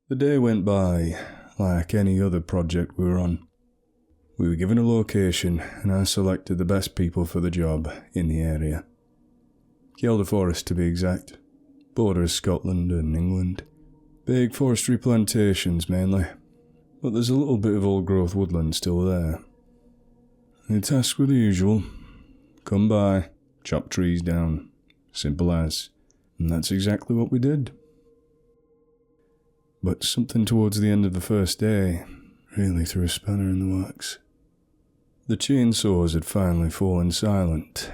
The day went by like any other project we were on. We were given a location, and I selected the best people for the job in the area. Kielder Forest, to be exact. Borders Scotland and England. Big forestry plantations mainly, but there's a little bit of old-growth woodland still there. The tasks were the usual. Come by, chop trees down. Simple as. And that's exactly what we did. But something towards the end of the first day really threw a spanner in the works. The chainsaws had finally fallen silent,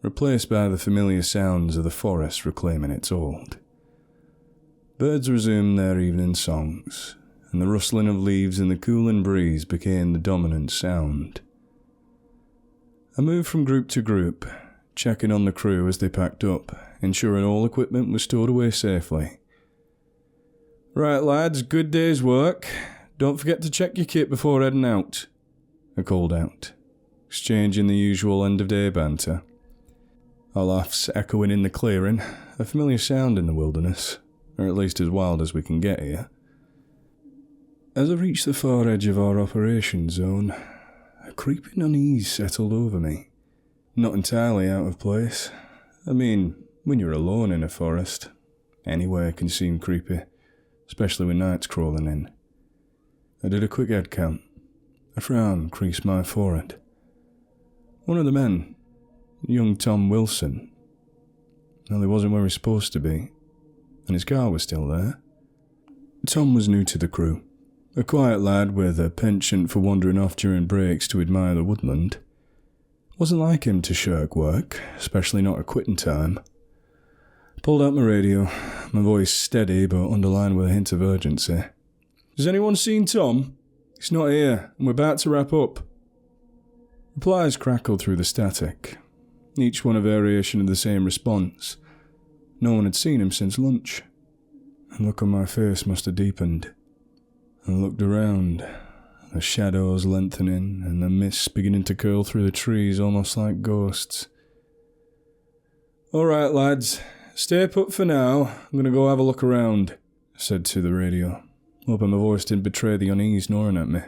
replaced by the familiar sounds of the forest reclaiming its old. Birds resumed their evening songs, and the rustling of leaves in the cooling breeze became the dominant sound. I moved from group to group, checking on the crew as they packed up, ensuring all equipment was stored away safely. "Right, lads, good day's work. Don't forget to check your kit before heading out," I called out, exchanging the usual end-of-day banter. Our laughs echoing in the clearing, a familiar sound in the wilderness, or at least as wild as we can get here. As I reached the far edge of our operation zone, a creeping unease settled over me. Not entirely out of place. I mean, when you're alone in a forest, anywhere can seem creepy, especially when night's crawling in. I did a quick head count. A frown creased my forehead. One of the men, young Tom Wilson, well, he wasn't where he was supposed to be, and his car was still there. Tom was new to the crew, a quiet lad with a penchant for wandering off during breaks to admire the woodland. Wasn't like him to shirk work, especially not at quitting time. Pulled out my radio, my voice steady but underlined with a hint of urgency. "Has anyone seen Tom? He's not here, and we're about to wrap up." Replies crackled through the static, each one a variation of the same response. No one had seen him since lunch. The look on my face must have deepened. I looked around, the shadows lengthening and the mists beginning to curl through the trees almost like ghosts. "All right, lads. Stay put for now. I'm going to go have a look around," I said to the radio, hoping my voice didn't betray the unease gnawing at me.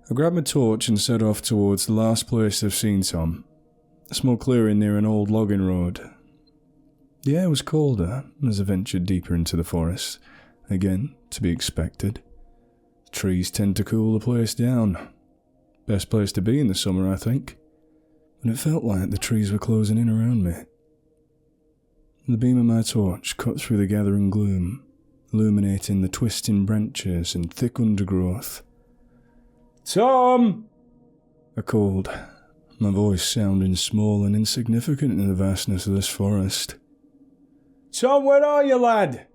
I grabbed my torch and set off towards the last place I've seen Tom, a small clearing near an old logging road. The air was colder as I ventured deeper into the forest, again, to be expected. The trees tend to cool the place down. Best place to be in the summer, I think. And it felt like the trees were closing in around me. The beam of my torch cut through the gathering gloom, illuminating the twisting branches and thick undergrowth. "Tom!" I called, my voice sounding small and insignificant in the vastness of this forest. "Tom, where are you, lad?"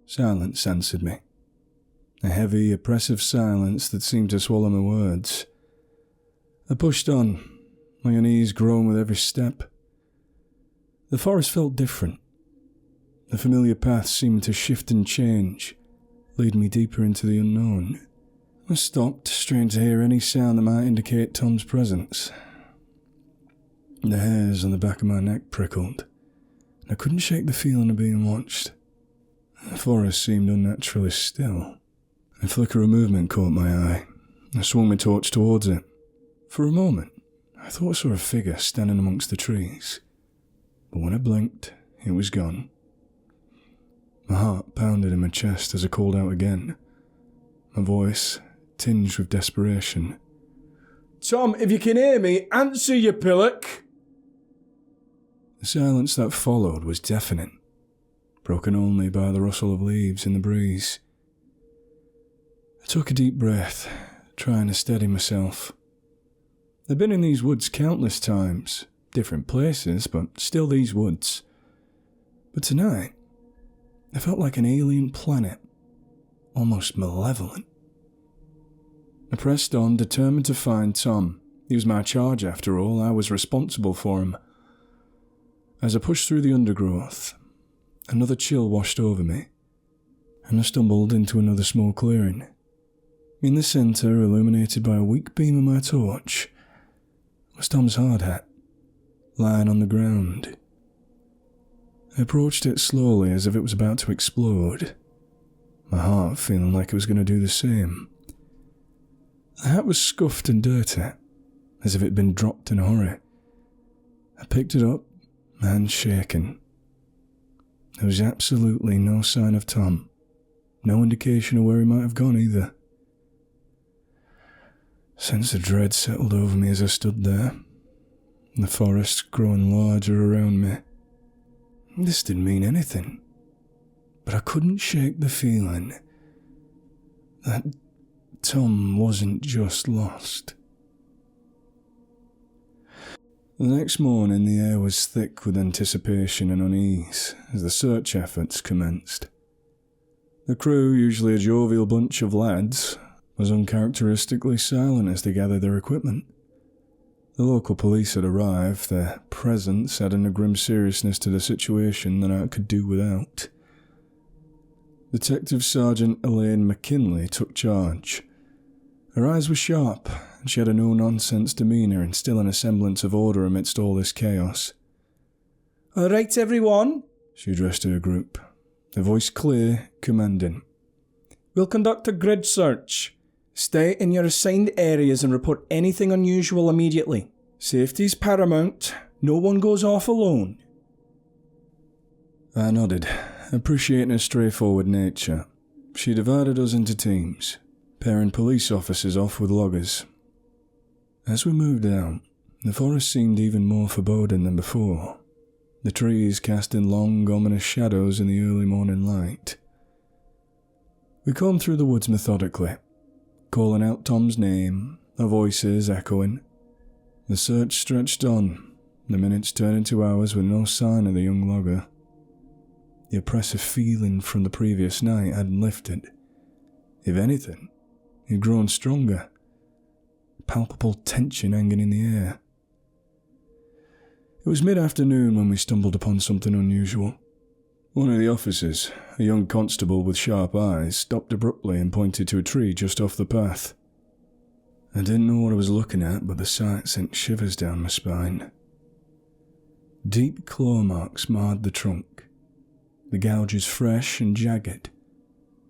Silence answered me. A heavy, oppressive silence that seemed to swallow my words. I pushed on, my unease growing with every step. The forest felt different. The familiar paths seemed to shift and change, lead me deeper into the unknown. I stopped, strained to hear any sound that might indicate Tom's presence. The hairs on the back of my neck prickled, and I couldn't shake the feeling of being watched. The forest seemed unnaturally still. A flicker of movement caught my eye. I swung my torch towards it. For a moment, I thought I saw a figure standing amongst the trees. But when I blinked, it was gone. My heart pounded in my chest as I called out again, my voice tinged with desperation. "Tom, if you can hear me, answer, you pillock!" The silence that followed was deafening, broken only by the rustle of leaves in the breeze. I took a deep breath, trying to steady myself. I've been in these woods countless times, different places, but still these woods. But tonight, I felt like an alien planet, almost malevolent. I pressed on, determined to find Tom. He was my charge after all, I was responsible for him. As I pushed through the undergrowth, another chill washed over me, and I stumbled into another small clearing. In the centre, illuminated by a weak beam of my torch, was Tom's hard hat, lying on the ground. I approached it slowly as if it was about to explode, my heart feeling like it was going to do the same. The hat was scuffed and dirty, as if it had been dropped in a hurry. I picked it up, hand shaking. There was absolutely no sign of Tom, no indication of where he might have gone either. A sense of dread settled over me as I stood there, the forest growing larger around me. This didn't mean anything, but I couldn't shake the feeling that Tom wasn't just lost. The next morning, the air was thick with anticipation and unease as the search efforts commenced. The crew, usually a jovial bunch of lads, was uncharacteristically silent as they gathered their equipment. The local police had arrived, their presence adding a grim seriousness to the situation that I could do without. Detective Sergeant Elaine McKinley took charge. Her eyes were sharp, and she had a no-nonsense demeanour, instilling a semblance of order amidst all this chaos. "All right, everyone," she addressed her group, her voice clear, commanding. "We'll conduct a grid search. Stay in your assigned areas and report anything unusual immediately. Safety's paramount. No one goes off alone." I nodded, appreciating her straightforward nature. She divided us into teams, pairing police officers off with loggers. As we moved out, the forest seemed even more foreboding than before, the trees casting long, ominous shadows in the early morning light. We combed through the woods methodically, calling out Tom's name, our voices echoing. The search stretched on, the minutes turning to hours with no sign of the young logger. The oppressive feeling from the previous night hadn't lifted. If anything, it had grown stronger, palpable tension hanging in the air. It was mid-afternoon when we stumbled upon something unusual. One of the officers, a young constable with sharp eyes, stopped abruptly and pointed to a tree just off the path. I didn't know what I was looking at, but the sight sent shivers down my spine. Deep claw marks marred the trunk, the gouges fresh and jagged,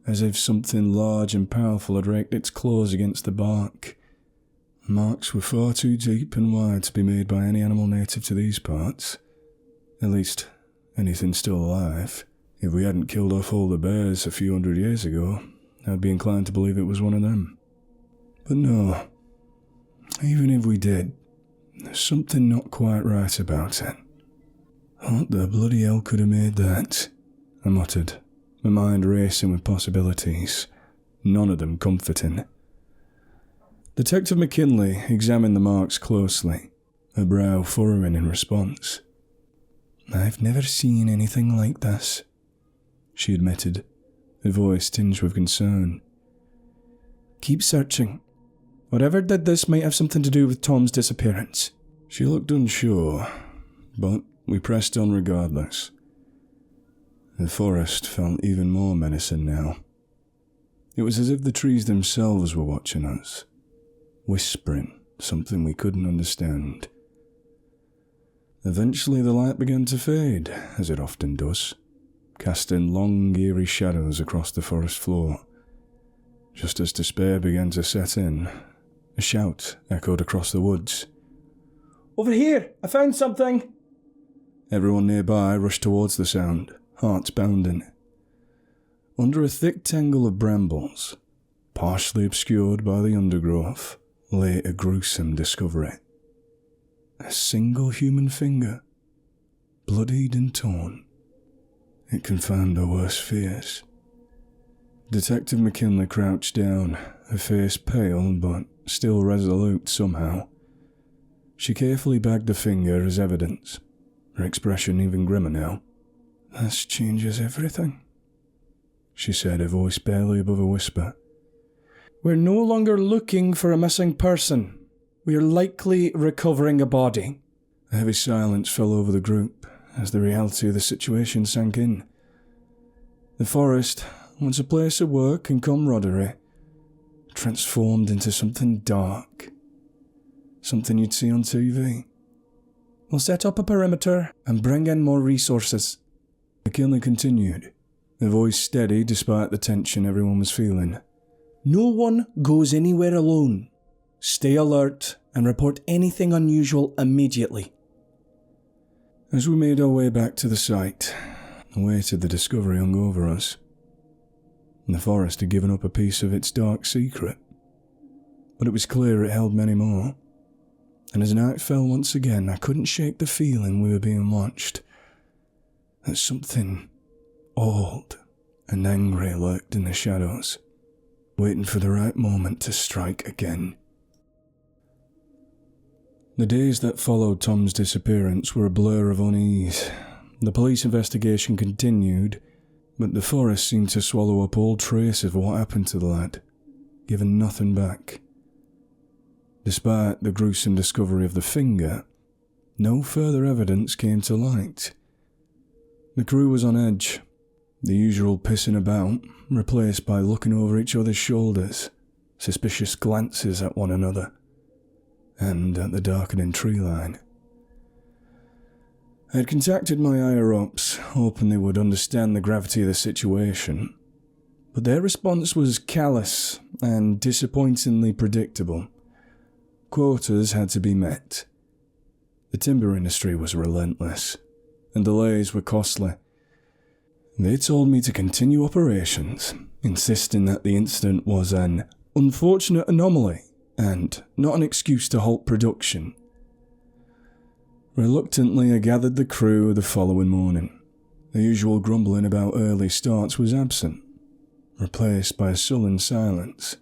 as if something large and powerful had raked its claws against the bark. The marks were far too deep and wide to be made by any animal native to these parts. At least, anything still alive. If we hadn't killed off all the bears a few hundred years ago, I'd be inclined to believe it was one of them. But no, even if we did, there's something not quite right about it. What the bloody hell could have made that? I muttered, my mind racing with possibilities, none of them comforting. Detective McKinley examined the marks closely, her brow furrowing in response. "I've never seen anything like this," she admitted, her voice tinged with concern. "Keep searching. Whatever did this might have something to do with Tom's disappearance." She looked unsure, but we pressed on regardless. The forest felt even more menacing now. It was as if the trees themselves were watching us, whispering something we couldn't understand. Eventually the light began to fade, as it often does, casting long, eerie shadows across the forest floor. Just as despair began to set in, a shout echoed across the woods. "Over here! I found something!" Everyone nearby rushed towards the sound, hearts bounding. Under a thick tangle of brambles, partially obscured by the undergrowth, lay a gruesome discovery. A single human finger, bloodied and torn. It confirmed our worst fears. Detective McKinley crouched down, her face pale but still resolute somehow. She carefully bagged the finger as evidence, her expression even grimmer now. "This changes everything," she said, her voice barely above a whisper. "We're no longer looking for a missing person. We are likely recovering a body." A heavy silence fell over the group as the reality of the situation sank in. The forest, once a place of work and camaraderie, transformed into something dark. Something you'd see on TV. "We'll set up a perimeter and bring in more resources," McKinley continued, her voice steady despite the tension everyone was feeling. No one goes anywhere alone. Stay alert and report anything unusual immediately. As we made our way back to the site, the weight of the discovery hung over us. The forest had given up a piece of its dark secret, but it was clear it held many more. And as night fell once again, I couldn't shake the feeling we were being watched. That something old and angry lurked in the shadows, waiting for the right moment to strike again. The days that followed Tom's disappearance were a blur of unease. The police investigation continued, but the forest seemed to swallow up all trace of what happened to the lad, giving nothing back. Despite the gruesome discovery of the finger, no further evidence came to light. The crew was on edge, the usual pissing about, replaced by looking over each other's shoulders, suspicious glances at one another, and at the darkening tree line. I had contacted my higher-ups, hoping they would understand the gravity of the situation, but their response was callous and disappointingly predictable. Quotas had to be met. The timber industry was relentless, and delays were costly. They told me to continue operations, insisting that the incident was an unfortunate anomaly and not an excuse to halt production. Reluctantly, I gathered the crew the following morning. The usual grumbling about early starts was absent, replaced by a sullen silence.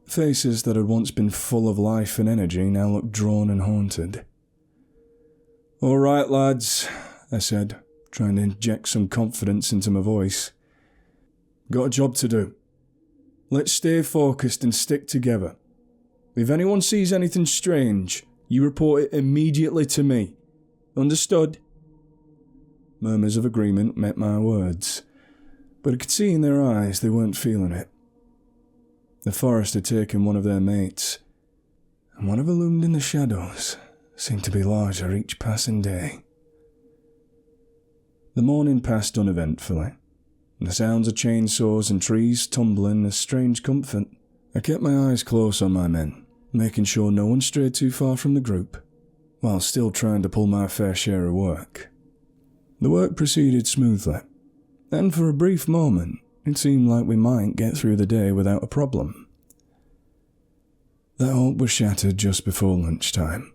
Faces that had once been full of life and energy now looked drawn and haunted. "All right, lads," I said, trying to inject some confidence into my voice. "Got a job to do. Let's stay focused and stick together. If anyone sees anything strange, you report it immediately to me. Understood?" Murmurs of agreement met my words, but I could see in their eyes they weren't feeling it. The forest had taken one of their mates, and whatever loomed in the shadows seemed to be larger each passing day. The morning passed uneventfully, and the sounds of chainsaws and trees tumbling a strange comfort. I kept my eyes close on my men, making sure no one strayed too far from the group, while still trying to pull my fair share of work. The work proceeded smoothly, and for a brief moment, it seemed like we might get through the day without a problem. That hope was shattered just before lunchtime.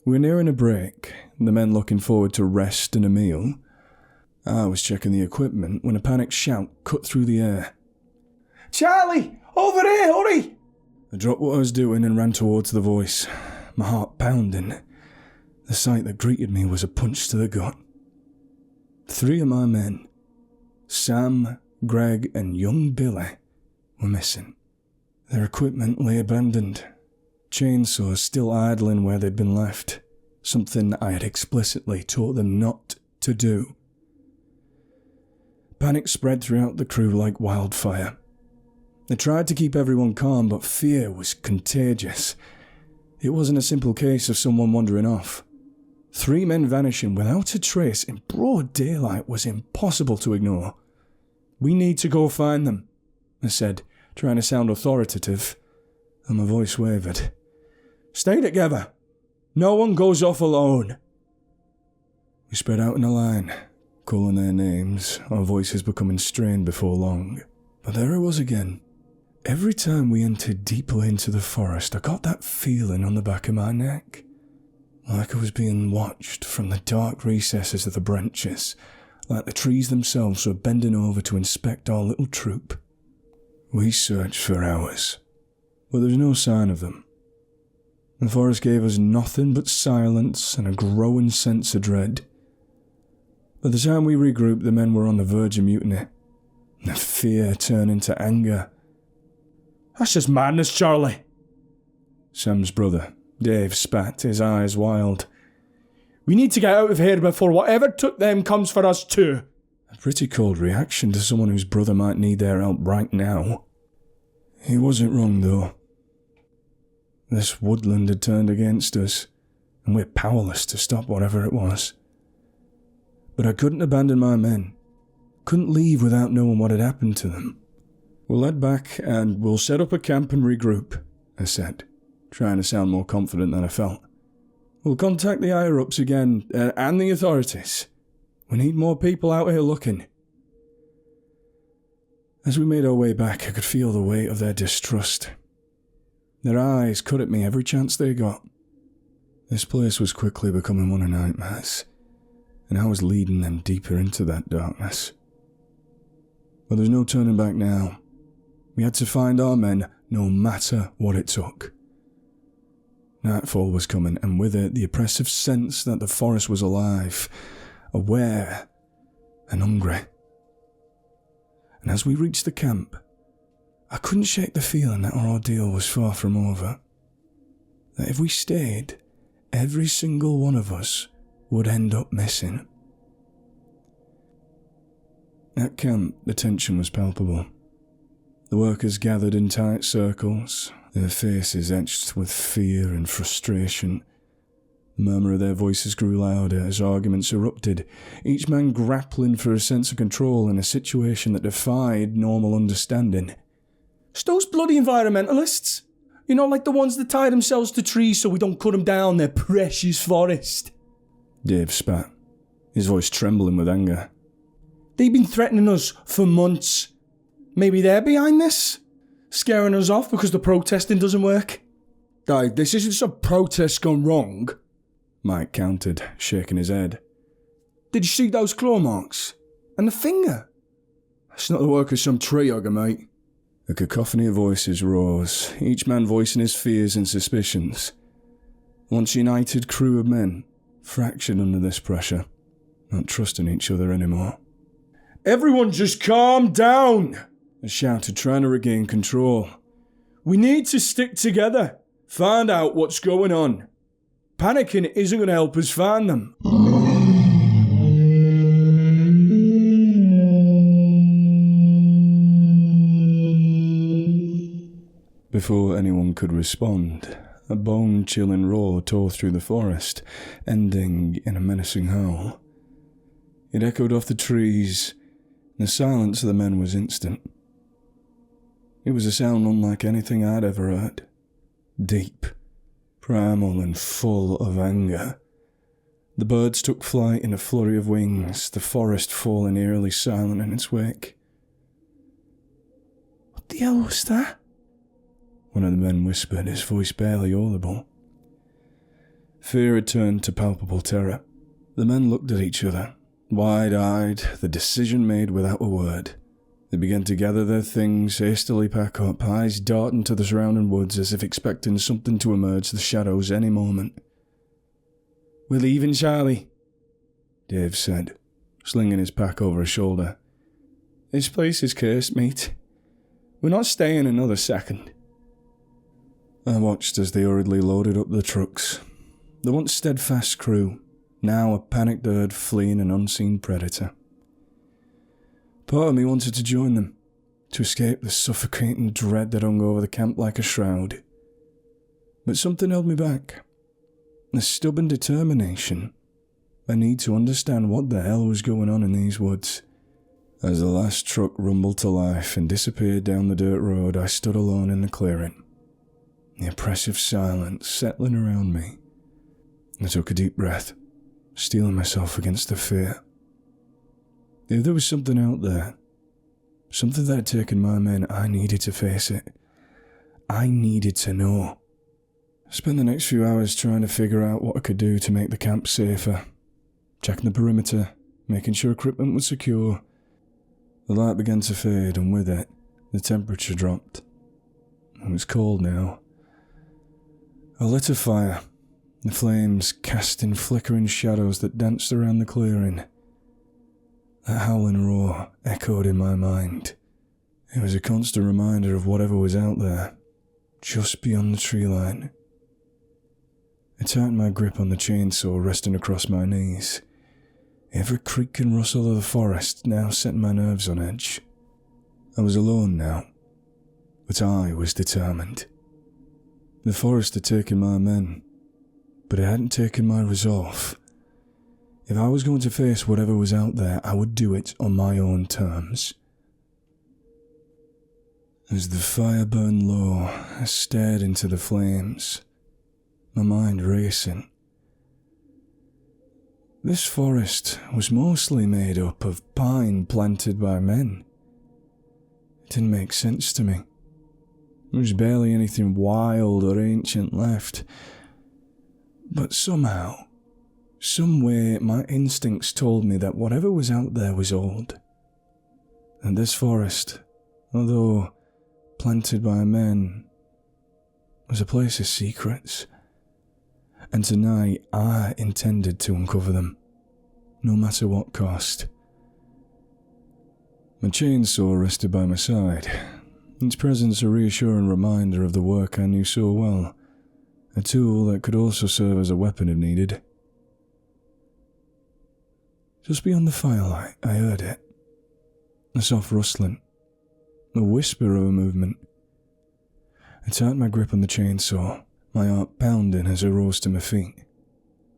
We were nearing a break, the men looking forward to rest and a meal. I was checking the equipment when a panicked shout cut through the air. "Charlie! Over here, hurry!" I dropped what I was doing and ran towards the voice, my heart pounding. The sight that greeted me was a punch to the gut. 3 of my men, Sam, Greg, and young Billy, were missing. Their equipment lay abandoned, chainsaws still idling where they'd been left, something I had explicitly taught them not to do. Panic spread throughout the crew like wildfire. They tried to keep everyone calm, but fear was contagious. It wasn't a simple case of someone wandering off. 3 men vanishing without a trace in broad daylight was impossible to ignore. "We need to go find them," I said, trying to sound authoritative, and my voice wavered. "Stay together. No one goes off alone." We spread out in a line, calling their names, our voices becoming strained before long. But there I was again. Every time we entered deeply into the forest, I got that feeling on the back of my neck, like I was being watched from the dark recesses of the branches, like the trees themselves were bending over to inspect our little troop. We searched for hours, but there was no sign of them. The forest gave us nothing but silence and a growing sense of dread. By the time we regrouped, the men were on the verge of mutiny, the fear turning to anger. "That's just madness, Charlie." Sam's brother, Dave, spat, his eyes wild. "We need to get out of here before whatever took them comes for us too." A pretty cold reaction to someone whose brother might need their help right now. He wasn't wrong, though. This woodland had turned against us, and we're powerless to stop whatever it was. But I couldn't abandon my men. Couldn't leave without knowing what had happened to them. "We'll head back and we'll set up a camp and regroup," I said, trying to sound more confident than I felt. "We'll contact the higher-ups again, and the authorities. We need more people out here looking." As we made our way back, I could feel the weight of their distrust. Their eyes cut at me every chance they got. This place was quickly becoming one of nightmares, and I was leading them deeper into that darkness. But there's no turning back now. We had to find our men, no matter what it took. Nightfall was coming, and with it the oppressive sense that the forest was alive, aware, and hungry. And as we reached the camp, I couldn't shake the feeling that our ordeal was far from over. That if we stayed, every single one of us would end up missing. At camp, the tension was palpable. The workers gathered in tight circles, their faces etched with fear and frustration. The murmur of their voices grew louder as arguments erupted, each man grappling for a sense of control in a situation that defied normal understanding. "It's those bloody environmentalists. You know, like the ones that tie themselves to trees so we don't cut them down, their precious forest." Dave spat, his voice trembling with anger. "They've been threatening us for months. Maybe they're behind this? Scaring us off because the protesting doesn't work?" "Dave, this isn't some protest gone wrong," Mike countered, shaking his head. "Did you see those claw marks? And the finger?" "It's not the work of some tree hugger, mate." A cacophony of voices rose, each man voicing his fears and suspicions. Once united crew of men, fractured under this pressure, not trusting each other anymore. "Everyone just calm down," I shouted, trying to regain control. "We need to stick together, find out what's going on. Panicking isn't going to help us find them." Before anyone could respond, a bone-chilling roar tore through the forest, ending in a menacing howl. It echoed off the trees, and the silence of the men was instant. It was a sound unlike anything I'd ever heard. Deep, primal and full of anger. The birds took flight in a flurry of wings, the forest falling eerily silent in its wake. "What the hell was that?" One of the men whispered, his voice barely audible. Fear had turned to palpable terror. The men looked at each other, wide-eyed, the decision made without a word. They began to gather their things, hastily pack up, eyes darting to the surrounding woods as if expecting something to emerge the shadows any moment. "We're leaving, Charlie," Dave said, slinging his pack over his shoulder. "This place is cursed, mate. We're not staying another second." I watched as they hurriedly loaded up the trucks. The once steadfast crew, now a panicked herd fleeing an unseen predator. Part of me wanted to join them, to escape the suffocating dread that hung over the camp like a shroud. But something held me back. A stubborn determination. A need to understand what the hell was going on in these woods. As the last truck rumbled to life and disappeared down the dirt road, I stood alone in the clearing. The oppressive silence settling around me. I took a deep breath, steeling myself against the fear. If there was something out there, something that had taken my men, I needed to face it. I needed to know. I spent the next few hours trying to figure out what I could do to make the camp safer, checking the perimeter, making sure equipment was secure. The light began to fade, and with it, the temperature dropped. It was cold now. I lit a fire, the flames casting flickering shadows that danced around the clearing. That howling roar echoed in my mind. It was a constant reminder of whatever was out there, just beyond the tree line. I tightened my grip on the chainsaw resting across my knees. Every creak and rustle of the forest now set my nerves on edge. I was alone now, but I was determined. The forest had taken my men, but it hadn't taken my resolve. If I was going to face whatever was out there, I would do it on my own terms. As the fire burned low, I stared into the flames, my mind racing. This forest was mostly made up of pine planted by men. It didn't make sense to me. There was barely anything wild or ancient left. But somehow, some way, my instincts told me that whatever was out there was old. And this forest, although planted by men, was a place of secrets. And tonight I intended to uncover them, no matter what cost. My chainsaw rested by my side, its presence a reassuring reminder of the work I knew so well, a tool that could also serve as a weapon if needed. Just beyond the firelight, I heard it. A soft rustling, a whisper of a movement. I tightened my grip on the chainsaw, my heart pounding as I rose to my feet,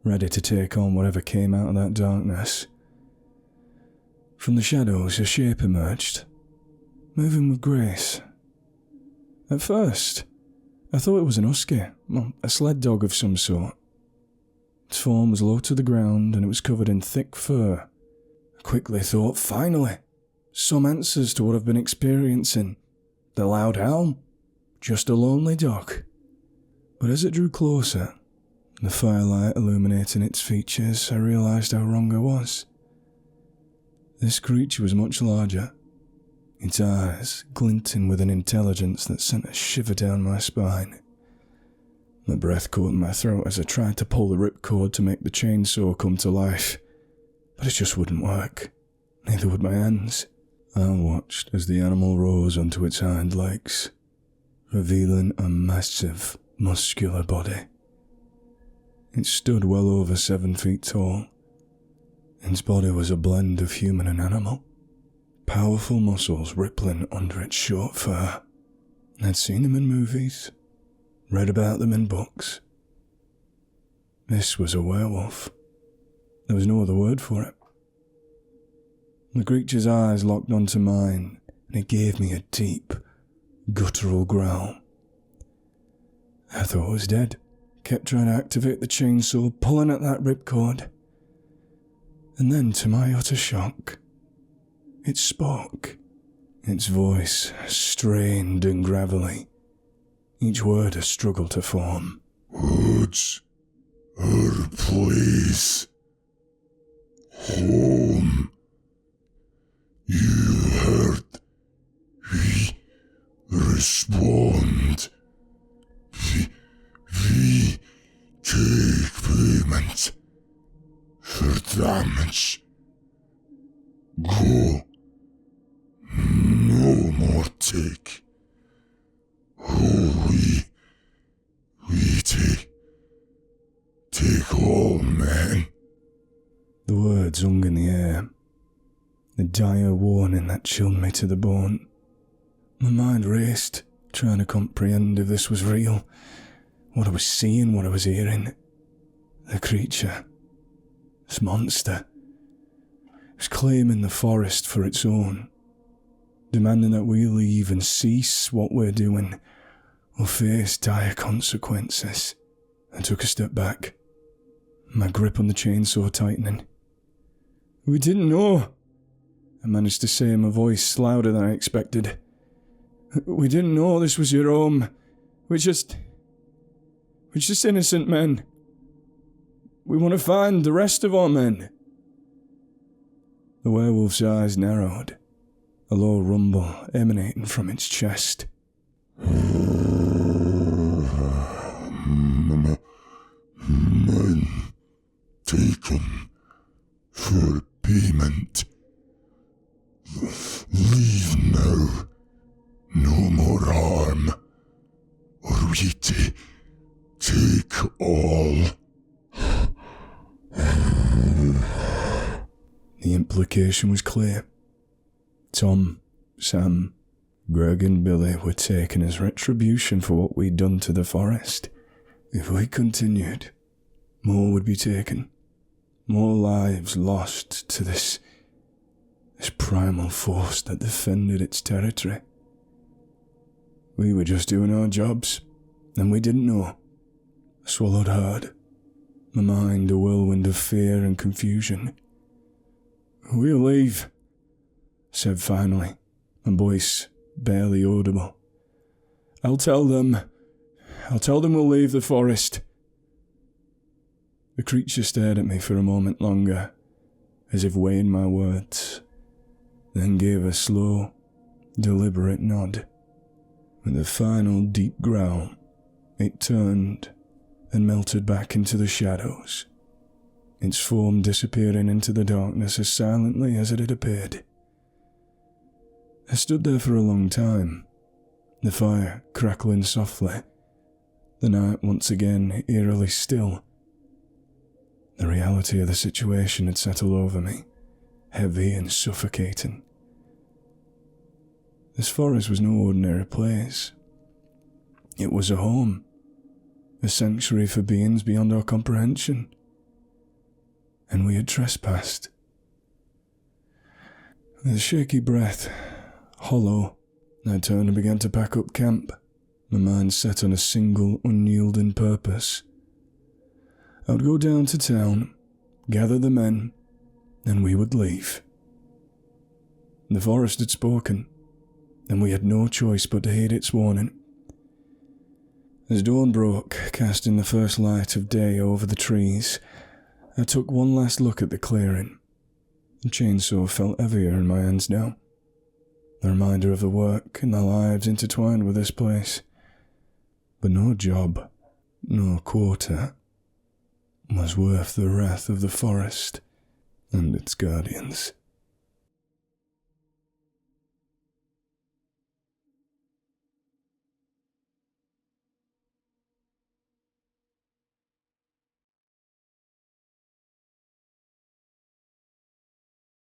ready to take on whatever came out of that darkness. From the shadows, a shape emerged, moving with grace. At first, I thought it was an husky, a sled dog of some sort. Its form was low to the ground and it was covered in thick fur. I quickly thought, finally, some answers to what I've been experiencing. The loud howl, just a lonely dog. But as it drew closer, the firelight illuminating its features, I realised how wrong I was. This creature was much larger, its eyes glinting with an intelligence that sent a shiver down my spine. My breath caught in my throat as I tried to pull the ripcord to make the chainsaw come to life, but it just wouldn't work. Neither would my hands. I watched as the animal rose onto its hind legs, revealing a massive, muscular body. It stood well over 7 feet tall. Its body was a blend of human and animal, powerful muscles rippling under its short fur. I'd seen them in movies, read about them in books. This was a werewolf. There was no other word for it. The creature's eyes locked onto mine, and it gave me a deep, guttural growl. I thought it was dead, kept trying to activate the chainsaw, pulling at that ripcord. And then, to my utter shock, it spoke. Its voice strained and gravelly, each word a struggle to form. Woods, our place, home. You heard, we respond. We take payment for damage. Go. No more take. Oh, we take all, man. The words hung in the air, a dire warning that chilled me to the bone. My mind raced, trying to comprehend if this was real, what I was seeing, what I was hearing. The creature, this monster, was claiming the forest for its own, demanding that we leave and cease what we're doing, or face dire consequences. I took a step back, my grip on the chainsaw tightening. We didn't know, I managed to say, my voice louder than I expected. We didn't know this was your home. We're just innocent men. We want to find the rest of our men. The werewolf's eyes narrowed, a low rumble emanating from its chest. Men taken for payment. Leave now. No more harm, or we take all. The implication was clear. Tom, Sam, Greg and Billy were taken as retribution for what we'd done to the forest. If we continued, more would be taken. more lives lost to this primal force that defended its territory. We were just doing our jobs, and we didn't know. I swallowed hard, my mind a whirlwind of fear and confusion. "We'll leave," said finally, my voice barely audible. I'll tell them we'll leave the forest." The creature stared at me for a moment longer, as if weighing my words, then gave a slow, deliberate nod. With a final deep growl, it turned and melted back into the shadows, its form disappearing into the darkness as silently as it had appeared. I stood there for a long time, the fire crackling softly, the night once again eerily still. The reality of the situation had settled over me, heavy and suffocating. This forest was no ordinary place. It was a home, a sanctuary for beings beyond our comprehension. And we had trespassed. With a shaky breath, hollow, I turned and began to pack up camp, my mind set on a single unyielding purpose. I would go down to town, gather the men, and we would leave. The forest had spoken, and we had no choice but to heed its warning. As dawn broke, casting the first light of day over the trees, I took one last look at the clearing. The chainsaw felt heavier in my hands now, a reminder of the work and the lives intertwined with this place. But no job, no quarter, was worth the wrath of the forest and its guardians.